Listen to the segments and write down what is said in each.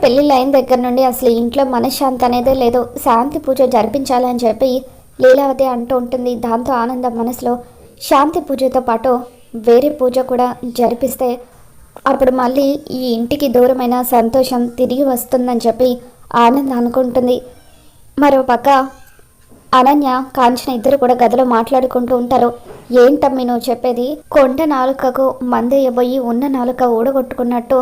పెళ్ళిళ్ళు అయిన దగ్గర నుండి అసలు ఇంట్లో మనశ్శాంతి అనేదే లేదు. శాంతి పూజ జరిపించాలని చెప్పి లీలావతి అంటూ ఉంటుంది. దాంతో ఆనందం మనసులో శాంతి పూజతో పాటు వేరే పూజ కూడా జరిపిస్తే అప్పుడు మళ్ళీ ఈ ఇంటికి దూరమైన సంతోషం తిరిగి వస్తుందని చెప్పి ఆనంద్ అనుకుంటుంది. మరోపక్క అనన్య కాంచన ఇద్దరు కూడా గదిలో మాట్లాడుకుంటూ ఉంటారు. ఏంటమ్మి నువ్వు చెప్పేది? కొండ నాలుకకు మందేయబోయి ఉన్న నాలుక ఊడగొట్టుకున్నట్టు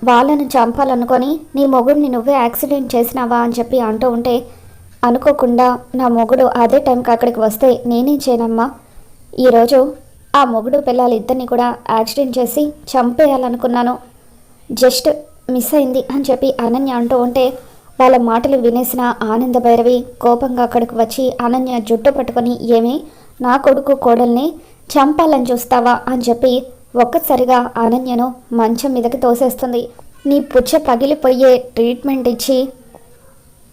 వాళ్ళను చంపాలనుకొని నీ మొగుడిని నువ్వే యాక్సిడెంట్ చేసినావా అని చెప్పి అంటూ ఉంటే, అనుకోకుండా నా మొగుడు అదే టైంకి అక్కడికి వస్తే నేనేం చేయనమ్మా? ఈరోజు ఆ మొగుడు పిల్లలు ఇద్దరిని కూడా యాక్సిడెంట్ చేసి చంపేయాలనుకున్నాను, జస్ట్ మిస్ అయింది అని చెప్పి అనన్య అంటూ ఉంటే, వాళ్ళ మాటలు వినేసిన ఆనంద భైరవి కోపంగా అక్కడికి వచ్చి అనన్య జుట్టు పట్టుకొని, ఏమి నా కొడుకు కోడల్ని చంపాలని చూస్తావా అని చెప్పి ఒక్కసారిగా అనన్యను మంచం మీదకి తోసేస్తుంది. నీ పుచ్చ పగిలిపోయే ట్రీట్మెంట్ ఇచ్చి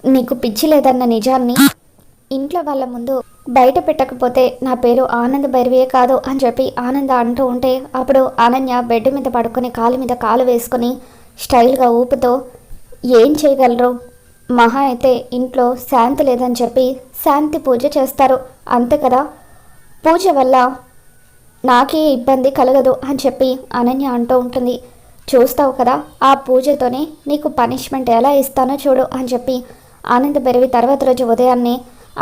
నీకు పిచ్చి లేదన్న నిజాన్ని ఇంట్లో వాళ్ళ ముందు బయట పెట్టకపోతే నా పేరు ఆనంద భైరవియే కాదు అని చెప్పి ఆనంద అంటూ ఉంటే, అప్పుడు అనన్య బెడ్ మీద పడుకొని కాలు మీద కాలు వేసుకొని స్టైల్గా ఊపుతో, ఏం చేయగలరు? మహా అయితే ఇంట్లో శాంతి లేదని చెప్పి శాంతి పూజ చేస్తారు అంతే కదా, పూజ వల్ల నాకే ఇబ్బంది కలగదు అని చెప్పి అనన్య అంటూ ఉంటుంది. చూస్తావు కదా ఆ పూజతోనే నీకు పనిష్మెంట్ ఎలా ఇస్తానో చూడు అని చెప్పి ఆనంద భైరవి తర్వాత రోజు ఉదయాన్నే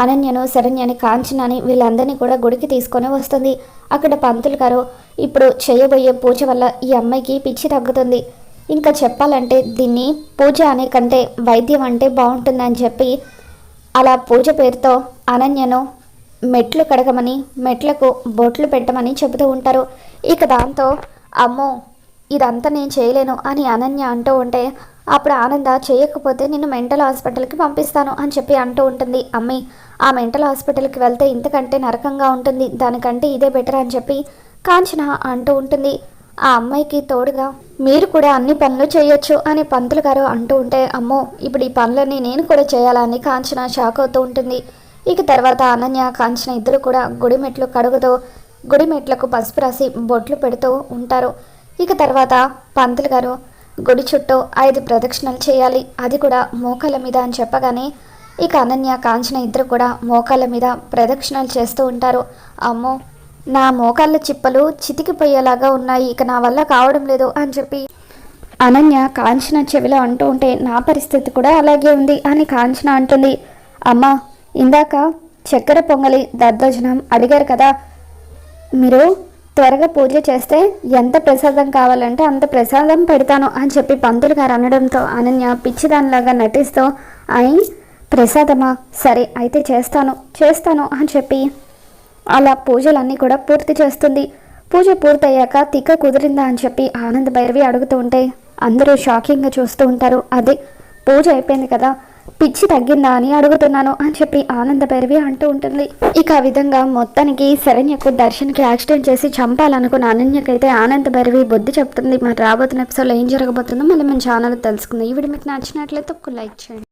అనన్యను, శరణ్యని, కాంచనాని వీళ్ళందరినీ కూడా గుడికి తీసుకొని వస్తుంది. అక్కడ పంతులు గారు, ఇప్పుడు చేయబోయే పూజ వల్ల ఈ అమ్మాయికి పిచ్చి తగ్గుతుంది, ఇంకా చెప్పాలంటే దీన్ని పూజ అనే కంటే వైద్యం అంటే బాగుంటుందని చెప్పి అలా పూజ పేరుతో అనన్యను మెట్లు కడగమని, మెట్లకు బొట్లు పెట్టమని చెబుతూ ఉంటారు. ఇక దాంతో అమ్మో ఇదంతా నేను చేయలేను అని అనన్య అంటూ ఉంటే, అప్పుడు ఆనంద చేయకపోతే నిన్ను మెంటల్ హాస్పిటల్కి పంపిస్తాను అని చెప్పి అంటూ ఉంటుంది. అమ్మి ఆ మెంటల్ హాస్పిటల్కి వెళ్తే ఇంతకంటే నరకంగా ఉంటుంది, దానికంటే ఇదే బెటర్ అని చెప్పి కాంచన అంటూ ఉంటుంది. ఆ అమ్మాయికి తోడుగా మీరు కూడా అన్ని పనులు చేయొచ్చు అని పంతులు గారు అంటూ ఉంటే, అమ్మో ఇప్పుడు ఈ పనులన్నీ నేను కూడా చేయాలని కాంచన షాక్ అవుతూ ఉంటుంది. ఇక తర్వాత అనన్య, కాంచన ఇద్దరు కూడా గుడిమెట్లు కడుగుతూ గుడిమెట్లకు పసుపు రాసి బొట్లు పెడుతూ ఉంటారు. ఇక తర్వాత పంతులు గారు గుడి చుట్టూ 5 ప్రదక్షిణలు చేయాలి, అది కూడా మోకాళ్ళ మీద అని చెప్పగానే ఇక అనన్య, కాంచన ఇద్దరు కూడా మోకాళ్ళ మీద ప్రదక్షిణలు చేస్తూ ఉంటారు. అమ్మో నా మోకాళ్ళ చిప్పలు చితికిపోయేలాగా ఉన్నాయి, ఇక నా వల్ల కావడం లేదు అని చెప్పి అనన్య కాంచన చెవిలో అంటూ ఉంటే, నా పరిస్థితి కూడా అలాగే ఉంది అని కాంచన అంటుంది. అమ్మ ఇందాక చక్కెర పొంగలి దద్దోజనం అడిగారు కదా, మీరు త్వరగా పూజ చేస్తే ఎంత ప్రసాదం కావాలంటే అంత ప్రసాదం పెడతాను అని చెప్పి పంతులు గారు అనడంతో అనన్య పిచ్చిదానిలాగా నటిస్తూ, అయి ప్రసాదమా, సరే అయితే చేస్తాను అని చెప్పి అలా పూజలన్నీ కూడా పూర్తి చేస్తుంది. పూజ పూర్తయ్యాక తిక్క కుదిరిందా అని చెప్పి ఆనంద భైరవి అడుగుతూ ఉంటే అందరూ షాకింగ్గా చూస్తూ ఉంటారు. అదే పూజ అయిపోయింది కదా, పిచ్చి తగ్గిందా అని అడుగుతున్నాను అని చెప్పి ఆనంద భైరవి అంటూ ఉంటుంది. ఇక ఆ విధంగా మొత్తానికి శరణ్యకు దర్శన్కి యాక్సిడెంట్ చేసి చంపాలనుకున్న అనన్యకైతే ఆనంద భైరవి బుద్ధి చెప్తుంది. మరి రాబోతున్న ఎపిసోడ్లో ఏం జరగబోతుందో మళ్ళీ మన ఛానల్ తెలుసుకుందాం. ఈ వీడియో మీకు నచ్చినట్లయితే ఒక లైక్ చేయండి.